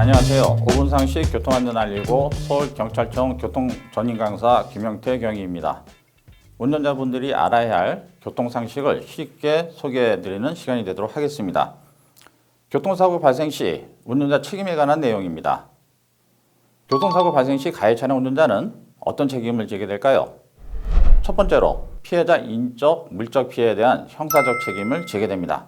안녕하세요. 5분상식 교통안전 알리고 서울경찰청 교통전임강사 김영태 경위입니다. 운전자분들이 알아야 할 교통상식을 쉽게 소개해드리는 시간이 되도록 하겠습니다. 교통사고 발생 시 운전자 책임에 관한 내용입니다. 교통사고 발생 시 가해 차량 운전자는 어떤 책임을 지게 될까요? 첫 번째로 피해자 인적, 물적 피해에 대한 형사적 책임을 지게 됩니다.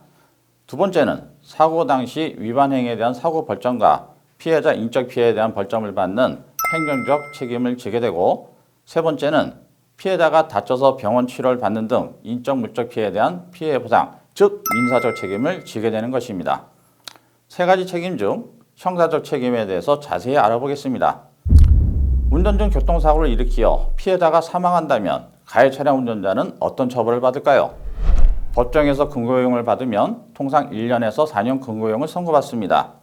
두 번째는 사고 당시 위반 행위에 대한 사고 벌점과 피해자 인적 피해에 대한 벌점을 받는 행정적 책임을 지게 되고, 세 번째는 피해자가 다쳐서 병원 치료를 받는 등 인적, 물적 피해에 대한 피해 보상, 즉 민사적 책임을 지게 되는 것입니다. 세 가지 책임 중 형사적 책임에 대해서 자세히 알아보겠습니다. 운전 중 교통사고를 일으키어 피해자가 사망한다면 가해 차량 운전자는 어떤 처벌을 받을까요? 법정에서 금고형을 받으면 통상 1년에서 4년 금고형을 선고받습니다.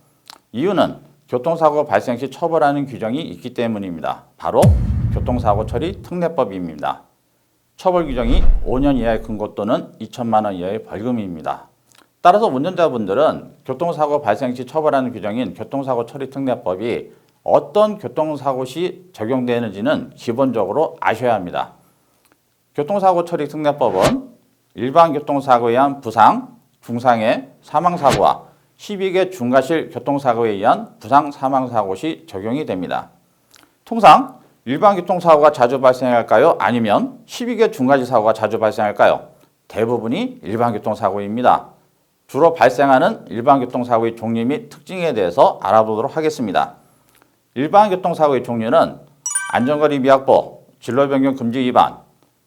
이유는 교통사고 발생 시 처벌하는 규정이 있기 때문입니다. 바로 교통사고 처리 특례법입니다. 처벌 규정이 5년 이하의 금고 또는 2천만 원 이하의 벌금입니다. 따라서 운전자분들은 교통사고 발생 시 처벌하는 규정인 교통사고 처리 특례법이 어떤 교통사고 시 적용되는지는 기본적으로 아셔야 합니다. 교통사고 처리 특례법은 일반 교통사고에 의한 부상, 중상해, 사망사고와 12개 중과실 교통사고에 의한 부상, 사망사고 시 적용이 됩니다. 통상 일반 교통사고가 자주 발생할까요? 아니면 12개 중과실 사고가 자주 발생할까요? 대부분이 일반 교통사고입니다. 주로 발생하는 일반 교통사고의 종류 및 특징에 대해서 알아보도록 하겠습니다. 일반 교통사고의 종류는 안전거리 미확보, 진로 변경 금지 위반,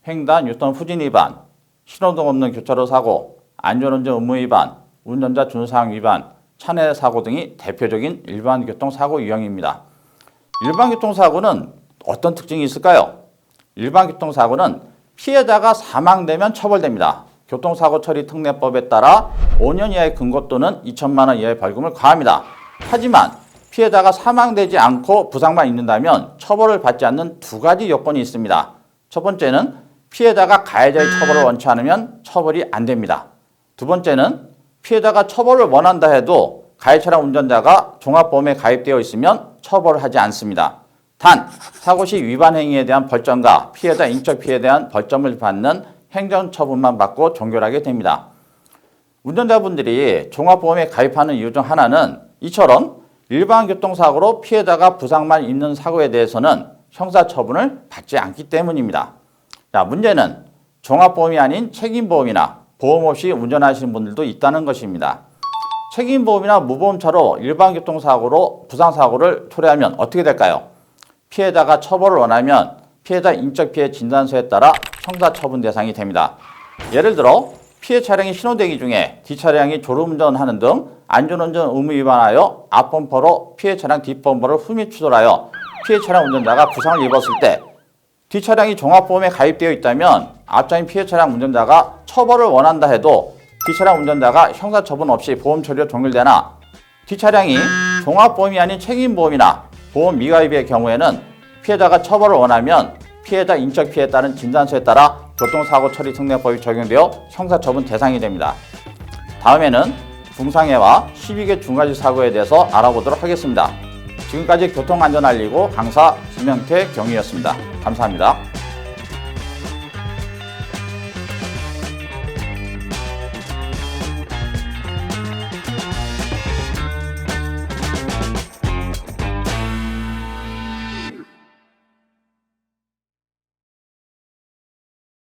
횡단 유턴 후진 위반, 신호등 없는 교차로 사고, 안전운전 의무 위반, 운전자 준수사항 위반, 차내 사고 등이 대표적인 일반 교통사고 유형입니다. 일반 교통사고는 어떤 특징이 있을까요? 일반 교통사고는 피해자가 사망되면 처벌됩니다. 교통사고 처리 특례법에 따라 5년 이하의 금고 또는 2천만 원 이하의 벌금을 과합니다. 하지만 피해자가 사망되지 않고 부상만 있는다면 처벌을 받지 않는 두 가지 요건이 있습니다. 첫 번째는 피해자가 가해자의 처벌을 원치 않으면 처벌이 안 됩니다. 두 번째는 피해자가 처벌을 원한다 해도 가해 차량 운전자가 종합보험에 가입되어 있으면 처벌을 하지 않습니다. 단, 사고 시 위반 행위에 대한 벌점과 피해자 인적 피해에 대한 벌점을 받는 행정처분만 받고 종결하게 됩니다. 운전자분들이 종합보험에 가입하는 이유 중 하나는 이처럼 일반 교통사고로 피해자가 부상만 있는 사고에 대해서는 형사처분을 받지 않기 때문입니다. 자, 문제는 종합보험이 아닌 책임보험이나 보험 없이 운전하시는 분들도 있다는 것입니다. 책임보험이나 무보험차로 일반 교통사고로 부상사고를 초래하면 어떻게 될까요? 피해자가 처벌을 원하면 피해자 인적 피해 진단서에 따라 형사처분 대상이 됩니다. 예를 들어 피해 차량이 신호대기 중에 뒷차량이 졸음운전하는 등 안전운전 의무 위반하여 앞범퍼로 피해 차량 뒷범퍼를 흠이 추돌하여 피해 차량 운전자가 부상을 입었을 때 뒷차량이 종합보험에 가입되어 있다면 앞차인 피해 차량 운전자가 처벌을 원한다 해도 뒷차량 운전자가 형사처분 없이 보험 처리로 종결되나, 뒷차량이 종합보험이 아닌 책임보험이나 보험 미가입의 경우에는 피해자가 처벌을 원하면 피해자 인적 피해에 따른 진단서에 따라 교통사고 처리 특례법이 적용되어 형사처분 대상이 됩니다. 다음에는 중상해와 12개 중과실 사고에 대해서 알아보도록 하겠습니다. 지금까지 교통안전 알리고 강사 김영태 경위였습니다. 감사합니다.